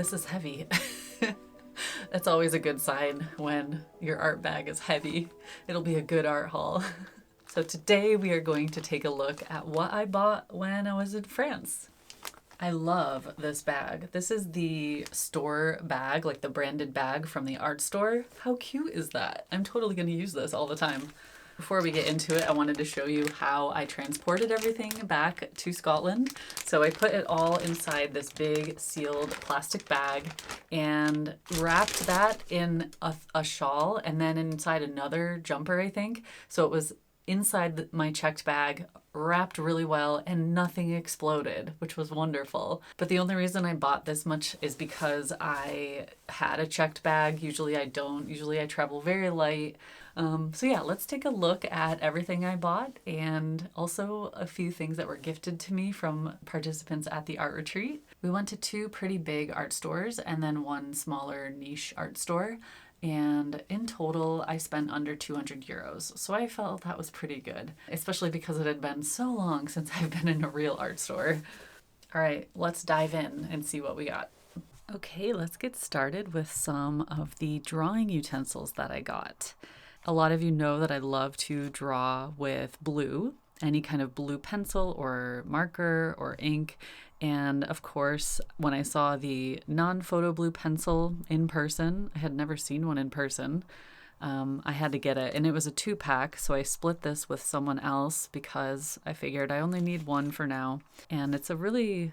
This is heavy. That's always a good sign when your art bag is heavy. It'll be a good art haul. So today we are going to take a look at what I bought when I was in France. I love this bag. This is the store bag, like the branded bag from the art store. How cute is that? I'm totally going to use this all the time. Before we get into it, I wanted to show you how I transported everything back to Scotland. So I put it all inside this big sealed plastic bag and wrapped that in a shawl and then inside another jumper, I think. So it was inside my checked bag, wrapped really well, and nothing exploded, which was wonderful. But the only reason I bought this much is because I had a checked bag. Usually I don't. Usually I travel very light. So yeah, let's take a look at everything I bought and also a few things that were gifted to me from participants at the art retreat. We went to two pretty big art stores and then one smaller niche art store. And in total, I spent under 200 euros. So I felt that was pretty good, especially because it had been so long since I've been in a real art store. All right, let's dive in and see what we got. Okay, let's get started with some of the drawing utensils that I got. A lot of you know that I love to draw with blue, any kind of blue pencil or marker or ink. And of course, when I saw the non-photo blue pencil in person, I had never seen one in person. I had to get it, and it was a 2-pack, so I split this with someone else because I figured I only need one for now. And it's a really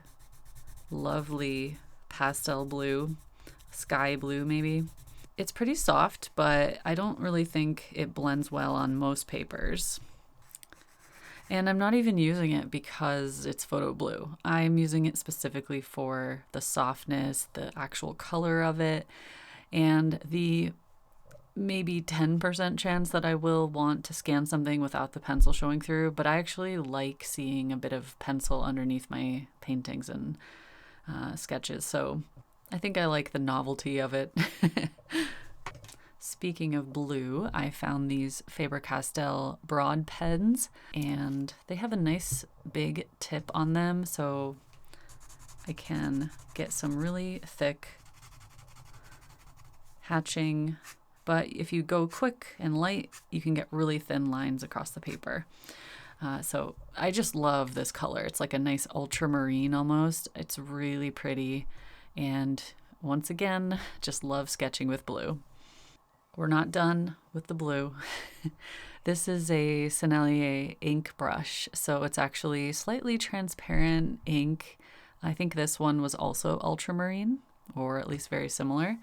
lovely pastel blue, sky blue maybe. It's pretty soft, but I don't really think it blends well on most papers. And I'm not even using it because it's photo blue. I'm using it specifically for the softness, the actual color of it, and the maybe 10% chance that I will want to scan something without the pencil showing through. But I actually like seeing a bit of pencil underneath my paintings and sketches. So I think I like the novelty of it. Speaking of blue, I found these Faber-Castell broad pens, and they have a nice big tip on them, so I can get some really thick hatching. But if you go quick and light, you can get really thin lines across the paper. So I just love this color. It's like a nice ultramarine almost. It's really pretty. And once again, just love sketching with blue. We're not done with the blue. This is a Sennelier ink brush. So it's actually slightly transparent ink. I think this one was also ultramarine, or at least very similar.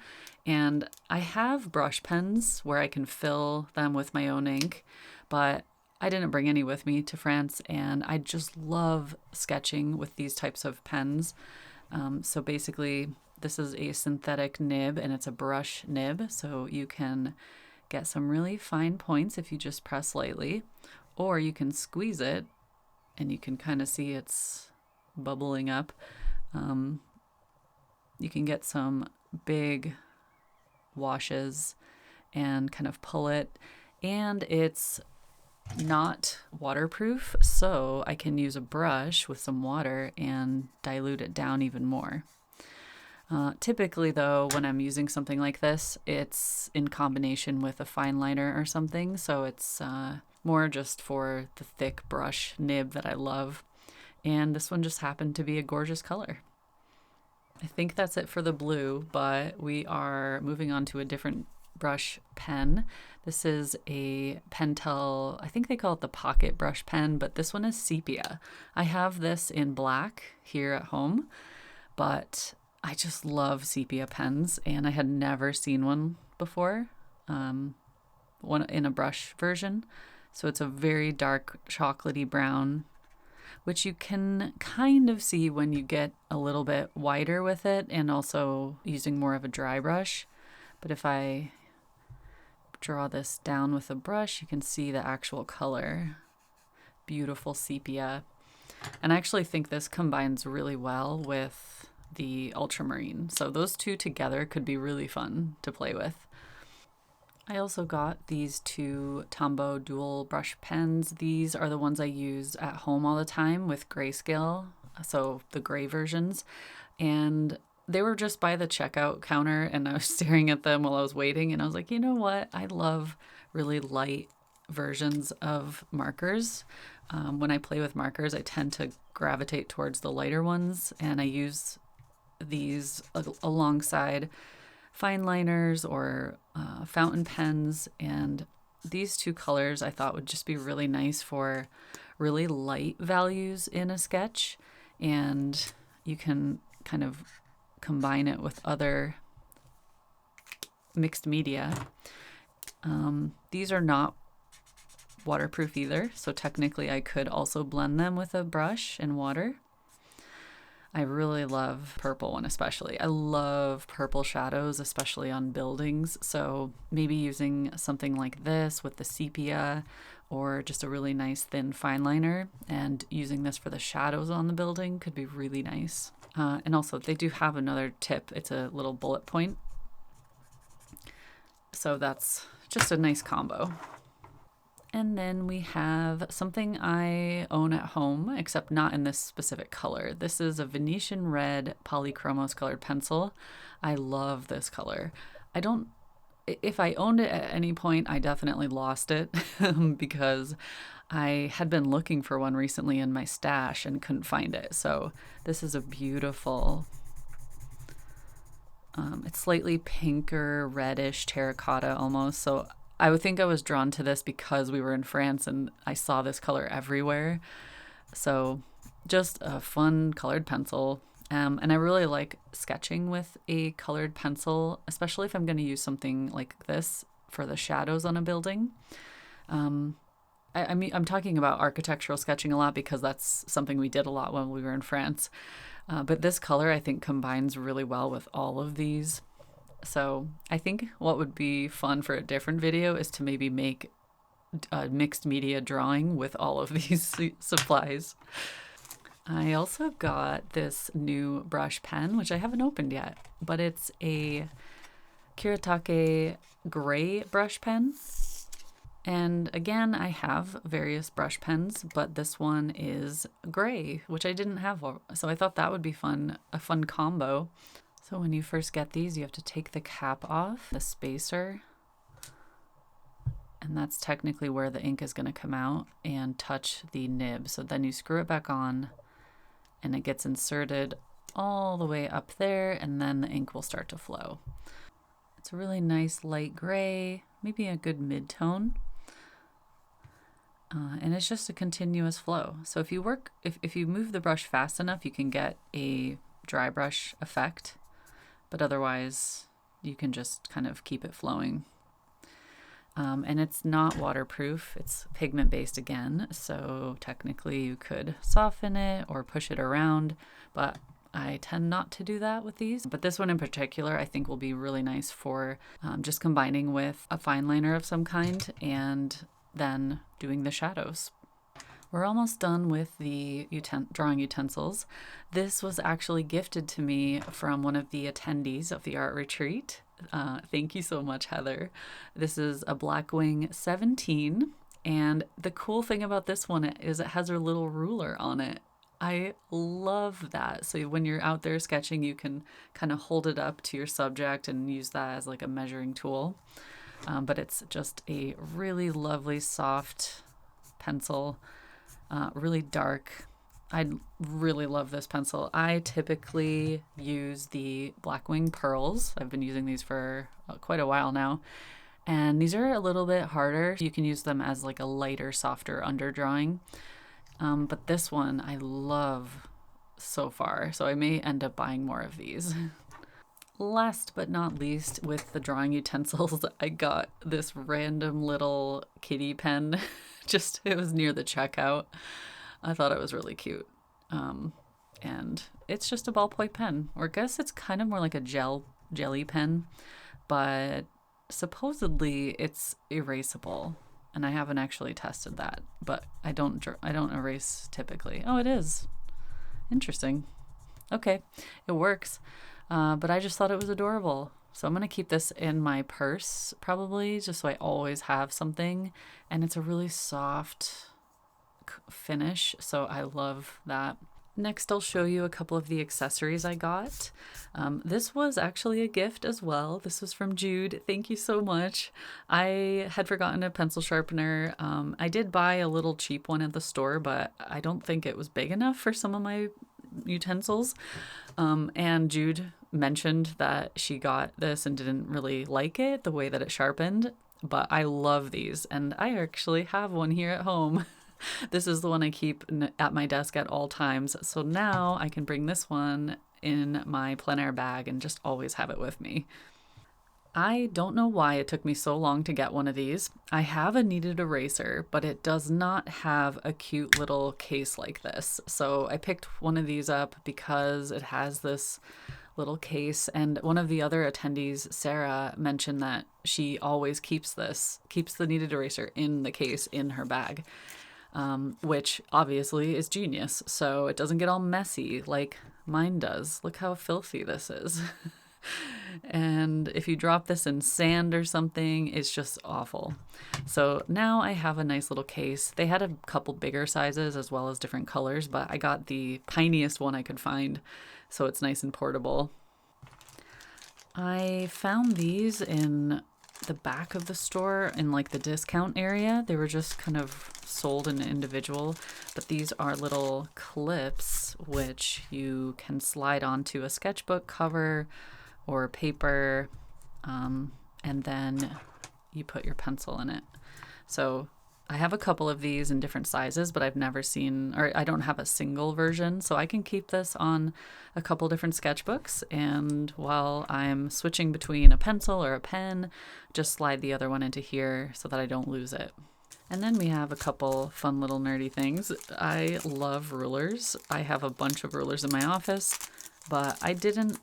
And I have brush pens where I can fill them with my own ink, but I didn't bring any with me to France, and I just love sketching with these types of pens. So basically, this is a synthetic nib, and it's a brush nib, so you can get some really fine points if you just press lightly, or you can squeeze it, and you can kind of see it's bubbling up. You can get some big washes and kind of pull it, and it's not waterproof, so I can use a brush with some water and dilute it down even more. Typically, though, when I'm using something like this, it's in combination with a fine liner or something, so it's more just for the thick brush nib that I love. And this one just happened to be a gorgeous color. I think that's it for the blue, but we are moving on to a different brush pen. This is a Pentel, I think they call it the pocket brush pen, but this one is sepia. I have this in black here at home, but I just love sepia pens, and I had never seen one before, one in a brush version. So it's a very dark chocolatey brown, which you can kind of see when you get a little bit wider with it and also using more of a dry brush. But if I draw this down with a brush, you can see the actual color. Beautiful sepia. And I actually think this combines really well with the ultramarine. So those two together could be really fun to play with. I also got these two Tombow dual brush pens. These are the ones I use at home all the time with grayscale, so the gray versions. And they were just by the checkout counter, and I was staring at them while I was waiting, and I was like, you know what? I love really light versions of markers. When I play with markers, I tend to gravitate towards the lighter ones, and I use these alongside fine liners or fountain pens. And these two colors I thought would just be really nice for really light values in a sketch. And you can kind of combine it with other mixed media. These are not waterproof either, so technically I could also blend them with a brush and water. I really love purple one especially. I love purple shadows, especially on buildings. So maybe using something like this with the sepia or just a really nice thin fine liner and using this for the shadows on the building could be really nice. And also they do have another tip. It's a little bullet point. So that's just a nice combo. And then we have something I own at home, except not in this specific color. This is a Venetian red polychromos colored pencil. I love this color. If I owned it at any point, I definitely lost it because I had been looking for one recently in my stash and couldn't find it. So this is a beautiful, it's slightly pinker, reddish, terracotta almost. So I would think I was drawn to this because we were in France and I saw this color everywhere. So just a fun colored pencil. And I really like sketching with a colored pencil, especially if I'm going to use something like this for the shadows on a building. I mean, I'm talking about architectural sketching a lot because that's something we did a lot when we were in France. But this color, I think, combines really well with all of these. So I think what would be fun for a different video is to maybe make a mixed media drawing with all of these supplies. I also got this new brush pen, which I haven't opened yet, but it's a Kiritake gray brush pen. And again, I have various brush pens, but this one is gray, which I didn't have. So I thought that would be fun, a fun combo. So when you first get these, you have to take the cap off, the spacer, and that's technically where the ink is going to come out and touch the nib. So then you screw it back on and it gets inserted all the way up there, and then the ink will start to flow. It's a really nice light gray, maybe a good mid-tone. And it's just a continuous flow. So if you move the brush fast enough, you can get a dry brush effect. But otherwise, you can just kind of keep it flowing. And it's not waterproof. It's pigment-based again, so technically you could soften it or push it around, but I tend not to do that with these. But this one in particular, I think will be really nice for just combining with a fine liner of some kind and then doing the shadows. We're almost done with the drawing utensils. This was actually gifted to me from one of the attendees of the art retreat. Thank you so much, Heather. This is a Blackwing 17, and the cool thing about this one is it has a little ruler on it. I love that. So when you're out there sketching, you can kind of hold it up to your subject and use that as like a measuring tool. But it's just a really lovely, soft pencil. Really dark. I really love this pencil. I typically use the Blackwing Pearls. I've been using these for quite a while now. And these are a little bit harder. You can use them as like a lighter, softer underdrawing. But this one I love so far. So I may end up buying more of these. Last but not least, with the drawing utensils, I got this random little kitty pen. It was near the checkout. I thought it was really cute. And it's just a ballpoint pen, or I guess it's kind of more like a jelly pen, but supposedly it's erasable. And I haven't actually tested that, but I don't erase typically. Oh, it is. Interesting. Okay, it works. But I just thought it was adorable. So I'm going to keep this in my purse probably, just so I always have something. And it's a really soft finish, so I love that. Next, I'll show you a couple of the accessories I got. This was actually a gift as well. This was from Jude. Thank you so much. I had forgotten a pencil sharpener. I did buy a little cheap one at the store, but I don't think it was big enough for some of my utensils. And Jude mentioned that she got this and didn't really like it, the way that it sharpened. But I love these, and I actually have one here at home. This is the one I keep at my desk at all times. So now I can bring this one in my plein air bag and just always have it with me. I don't know why it took me so long to get one of these. I have a kneaded eraser, but it does not have a cute little case like this. So I picked one of these up because it has this little case, and one of the other attendees, Sarah, mentioned that she always keeps the kneaded eraser in the case in her bag. Which obviously is genius, so it doesn't get all messy like mine does. Look how filthy this is. And if you drop this in sand or something, it's just awful. So now I have a nice little case. They had a couple bigger sizes as well as different colors, but I got the tiniest one I could find, so it's nice and portable. I found these in the back of the store in like the discount area. They were just kind of sold in individual, but these are little clips which you can slide onto a sketchbook cover or paper, and then you put your pencil in it. So I have a couple of these in different sizes, but I've never seen, or I don't have a single version, so I can keep this on a couple different sketchbooks, and while I'm switching between a pencil or a pen, just slide the other one into here so that I don't lose it. And then we have a couple fun little nerdy things. I love rulers. I have a bunch of rulers in my office, but I didn't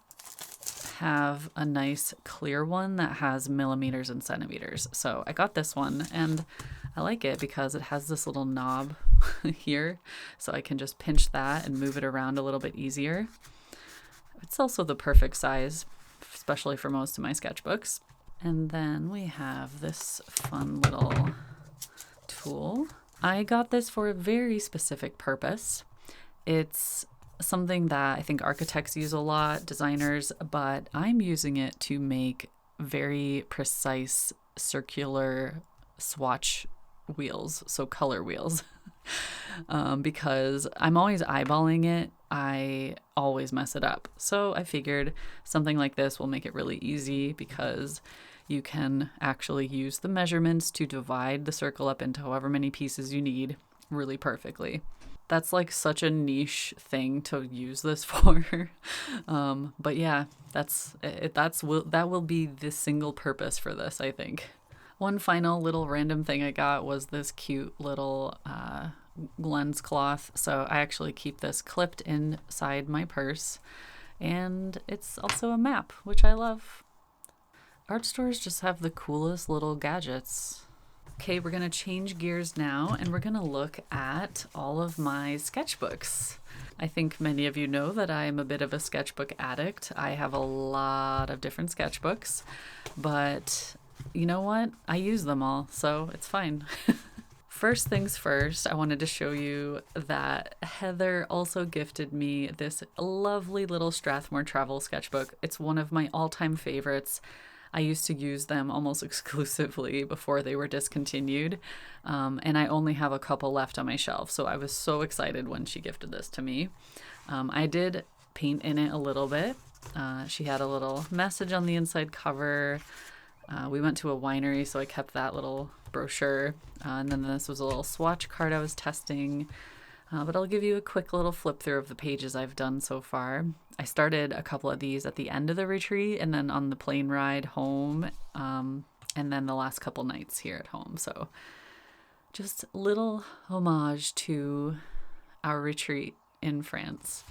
have a nice clear one that has millimeters and centimeters. So I got this one, and I like it because it has this little knob here, so I can just pinch that and move it around a little bit easier. It's also the perfect size, especially for most of my sketchbooks. And then we have this fun little tool. I got this for a very specific purpose. It's something that I think architects use a lot, designers, but I'm using it to make very precise circular swatch wheels, so color wheels. Because I'm always eyeballing it, I always mess it up. So I figured something like this will make it really easy because you can actually use the measurements to divide the circle up into however many pieces you need really perfectly. That's like such a niche thing to use this for. But yeah, that will be the single purpose for this, I think. One final little random thing I got was this cute little lens cloth. So I actually keep this clipped inside my purse, and it's also a map, which I love. Art stores just have the coolest little gadgets. Okay, we're going to change gears now, and we're going to look at all of my sketchbooks. I think many of you know that I'm a bit of a sketchbook addict. I have a lot of different sketchbooks, but you know what? I use them all, so it's fine. First things first, I wanted to show you that Heather also gifted me this lovely little Strathmore travel sketchbook. It's one of my all-time favorites. I used to use them almost exclusively before they were discontinued, and I only have a couple left on my shelf, so I was so excited when she gifted this to me. I did paint in it a little bit. She had a little message on the inside cover. We went to a winery, so I kept that little brochure, and then this was a little swatch card I was testing. But I'll give you a quick little flip through of the pages I've done so far. I started a couple of these at the end of the retreat and then on the plane ride home, and then the last couple nights here at home. So just a little homage to our retreat in France.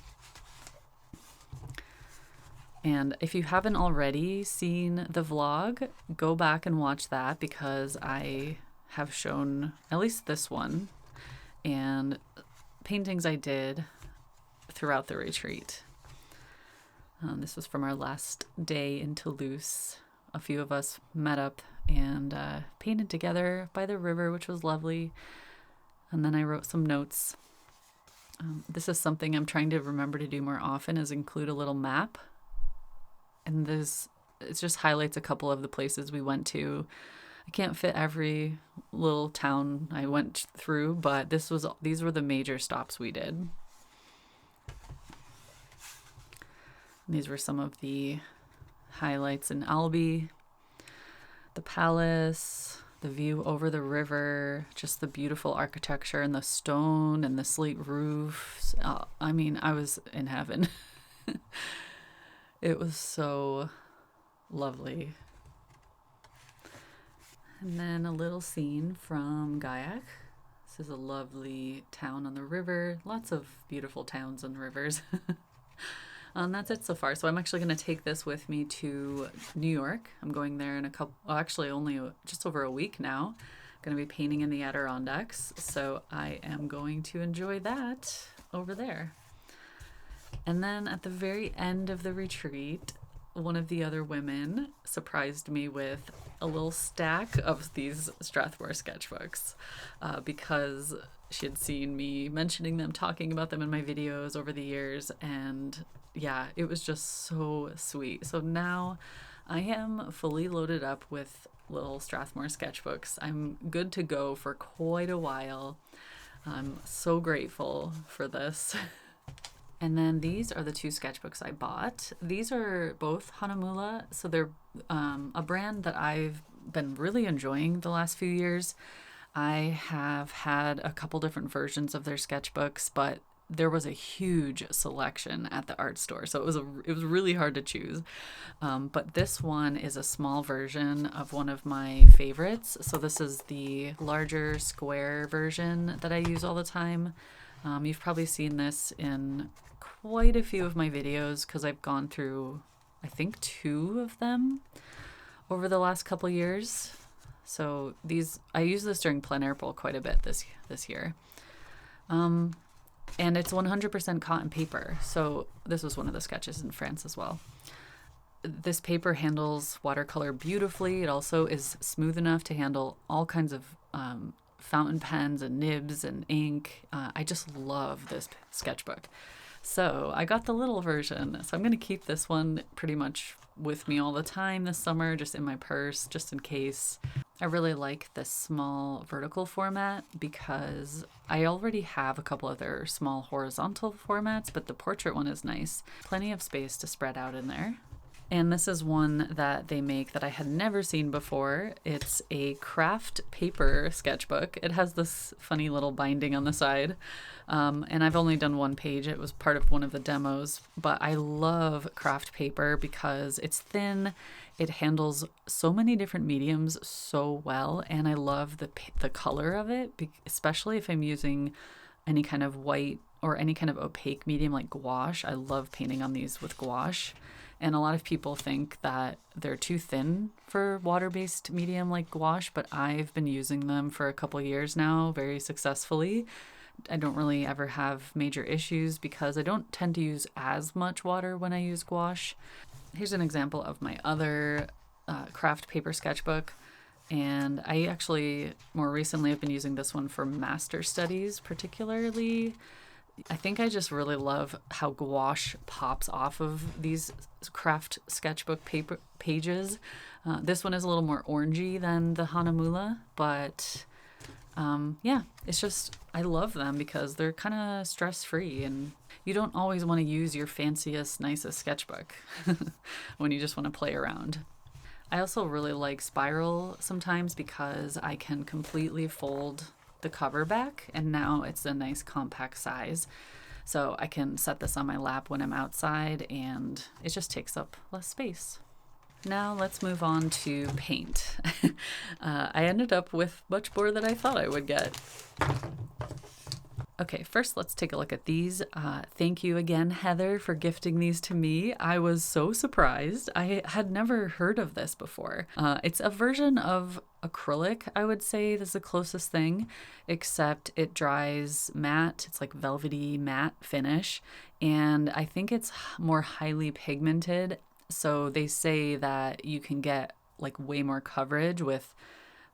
And if you haven't already seen the vlog, go back and watch that because I have shown at least this one and paintings I did throughout the retreat. This was from our last day in Toulouse. A few of us met up and painted together by the river, which was lovely. And then I wrote some notes. This is something I'm trying to remember to do more often, is include a little map. And it just highlights a couple of the places we went to. I can't fit every little town I went through, but these were the major stops we did. And these were some of the highlights in Albi, the palace, the view over the river, just the beautiful architecture and the stone and the slate roofs. I mean, I was in heaven. It was so lovely. And then a little scene from Gaiac. This is a lovely town on the river. Lots of beautiful towns and rivers. And that's it so far. So I'm actually going to take this with me to New York. I'm going there in only just over a week now. I'm going to be painting in the Adirondacks. So I am going to enjoy that over there. And then at the very end of the retreat, one of the other women surprised me with a little stack of these Strathmore sketchbooks because she had seen me mentioning them, talking about them in my videos over the years, and yeah, it was just so sweet. So now I am fully loaded up with little Strathmore sketchbooks. I'm good to go for quite a while. I'm so grateful for this. And then these are the two sketchbooks I bought. These are both Hanamulla, so they're a brand that I've been really enjoying the last few years. I have had a couple different versions of their sketchbooks, but there was a huge selection at the art store, so it was really hard to choose. But this one is a small version of one of my favorites. So this is the larger square version that I use all the time. You've probably seen this in quite a few of my videos because I've gone through, I think, 2 of them over the last couple years. So I use this during plein air bowl quite a bit this year. And it's 100% cotton paper. So this was one of the sketches in France as well. This paper handles watercolor beautifully. It also is smooth enough to handle all kinds of fountain pens and nibs and ink. I just love this sketchbook. So I got the little version. So I'm going to keep this one pretty much with me all the time this summer, just in my purse, just in case. I really like this small vertical format because I already have a couple other small horizontal formats, but the portrait one is nice. Plenty of space to spread out in there. And this is one that they make that I had never seen before. It's a craft paper sketchbook. It has this funny little binding on the side. And I've only done one page. It was part of one of the demos. But I love craft paper because it's thin. It handles so many different mediums so well. And I love the color of it, especially if I'm using any kind of white or any kind of opaque medium like gouache. I love painting on these with gouache. And a lot of people think that they're too thin for water-based medium like gouache, but I've been using them for a couple years now very successfully. I don't really ever have major issues because I don't tend to use as much water when I use gouache. Here's an example of my other craft paper sketchbook. And I actually more recently have been using this one for master studies particularly. I think I just really love how gouache pops off of these craft sketchbook paper pages. This one is a little more orangey than the Hanamulla, but yeah, it's just, I love them because they're kind of stress-free and you don't always want to use your fanciest, nicest sketchbook when you just want to play around. I also really like spiral sometimes because I can completely fold the cover back and now it's a nice compact size. So I can set this on my lap when I'm outside and it just takes up less space. Now let's move on to paint. I ended up with much more than I thought I would get. Okay, first let's take a look at these. Thank you again, Heather, for gifting these to me. I was so surprised. I had never heard of this before. It's a version of acrylic, I would say. This is the closest thing, except it dries matte. It's like velvety matte finish, and I think it's more highly pigmented. So they say that you can get like way more coverage with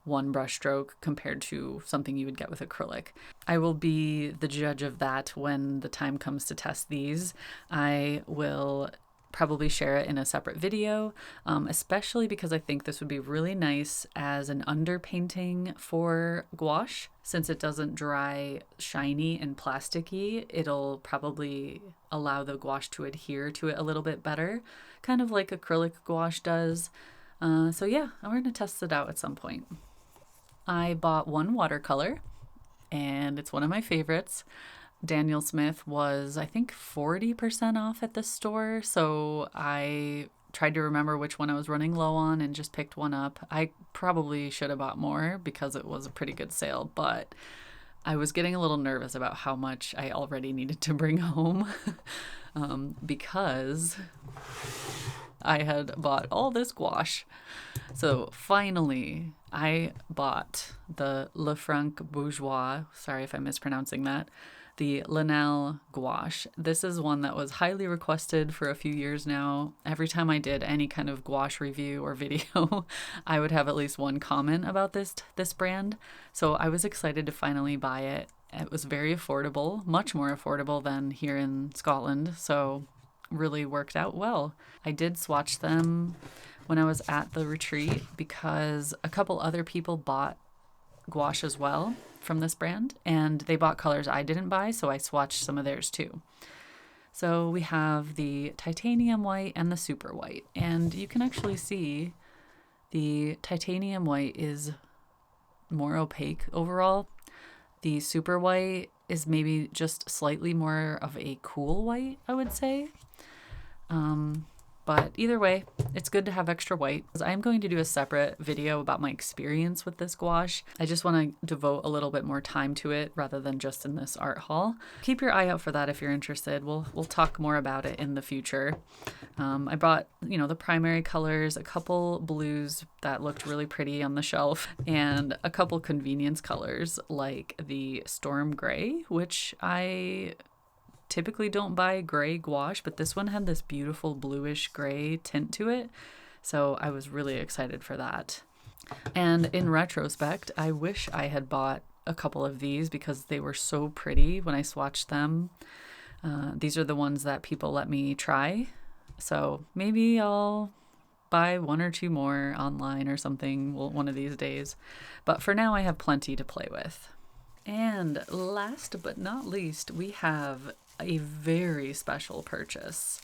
one brush stroke compared to something you would get with acrylic. I will be the judge of that when the time comes to test these. I will probably share it in a separate video, especially because I think this would be really nice as an underpainting for gouache. Since it doesn't dry shiny and plasticky, it'll probably allow the gouache to adhere to it a little bit better, kind of like acrylic gouache does. So yeah, we're going to test it out at some point. I bought one watercolor, and it's one of my favorites. Daniel Smith was, I think, 40% off at the store, so I tried to remember which one I was running low on and just picked one up. I probably should have bought more because it was a pretty good sale, but I was getting a little nervous about how much I already needed to bring home because I had bought all this gouache. So finally, I bought the Lefranc Bourgeois, sorry if I'm mispronouncing that, the Lanel gouache. This is one that was highly requested for a few years now. Every time I did any kind of gouache review or video, I would have at least one comment about this brand. So I was excited to finally buy it. It was very affordable, much more affordable than here in Scotland, so really worked out well. I did swatch them when I was at the retreat because a couple other people bought gouache as well from this brand, and they bought colors I didn't buy, so I swatched some of theirs too. So we have the titanium white and the super white, and you can actually see the titanium white is more opaque overall. The super white is maybe just slightly more of a cool white, I would say. But either way, it's good to have extra white. I'm going to do a separate video about my experience with this gouache. I just want to devote a little bit more time to it rather than just in this art haul. Keep your eye out for that if you're interested. We'll talk more about it in the future. I brought, the primary colors, a couple blues that looked really pretty on the shelf, and a couple convenience colors like the Storm Gray, which I typically don't buy gray gouache, but this one had this beautiful bluish gray tint to it, so I was really excited for that. And in retrospect, I wish I had bought a couple of these because they were so pretty when I swatched them. These are the ones that people let me try, so maybe I'll buy one or two more online or something one of these days, but for now I have plenty to play with. And last but not least, we have a very special purchase.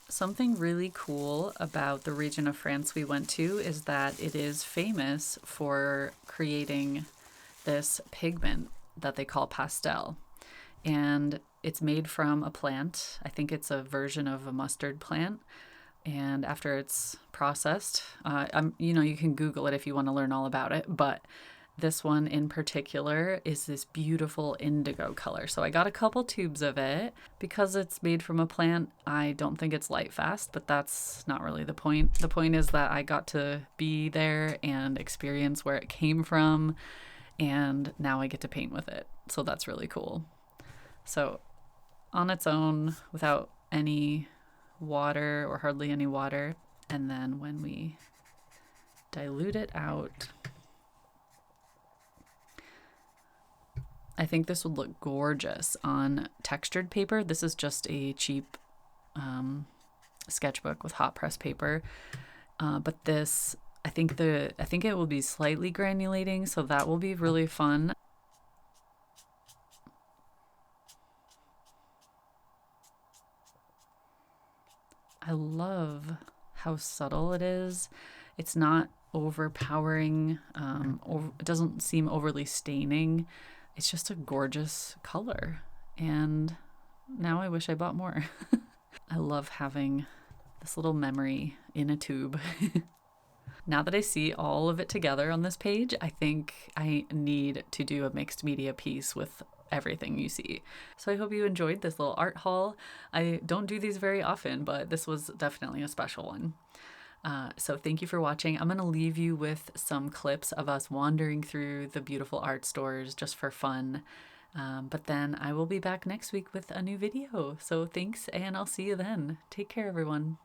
Something really cool about the region of France we went to is that it is famous for creating this pigment that they call pastel. And it's made from a plant. I think it's a version of a mustard plant. And after it's processed, you can Google it if you want to learn all about it, but this one in particular is this beautiful indigo color. So I got a couple tubes of it. Because it's made from a plant, I don't think it's light fast, but that's not really the point. The point is that I got to be there and experience where it came from, and now I get to paint with it. So that's really cool. So on its own, without any water or hardly any water, and then when we dilute it out, I think this would look gorgeous on textured paper. This is just a cheap sketchbook with hot press paper, but this, I think it will be slightly granulating, so that will be really fun. I love how subtle it is. It's not overpowering. It doesn't seem overly staining. It's just a gorgeous color, and now I wish I bought more. I love having this little memory in a tube. Now that I see all of it together on this page, I think I need to do a mixed media piece with everything you see. So I hope you enjoyed this little art haul. I don't do these very often, but this was definitely a special one. So thank you for watching. I'm going to leave you with some clips of us wandering through the beautiful art stores just for fun. But then I will be back next week with a new video. So thanks, and I'll see you then. Take care, everyone.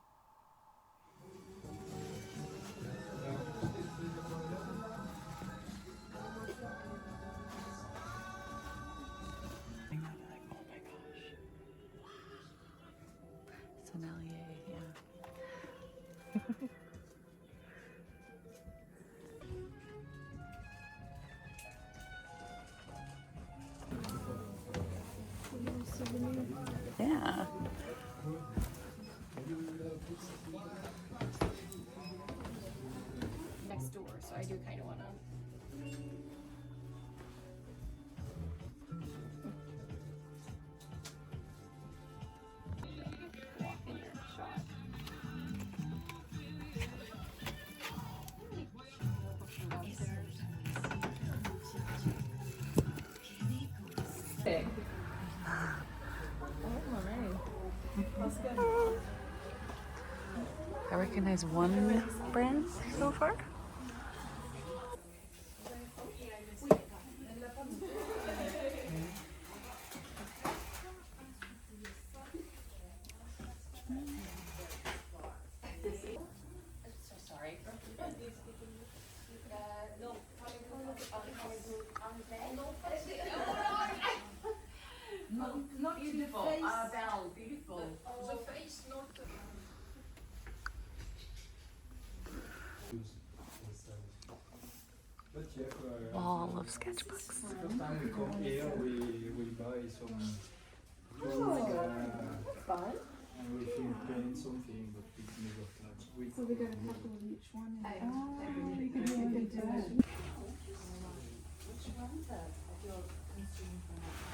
So I do kind of want to. Walk in your shot. Big. I recognize one brand so far. So sorry. Not beautiful, Belle, beautiful. The face, not the... Wall of sketchbooks. First time we come here, we buy some Fun. and we can paint something, but we never touch. So we got a couple of each one. Oh, we can do it. Which one? Of your consumer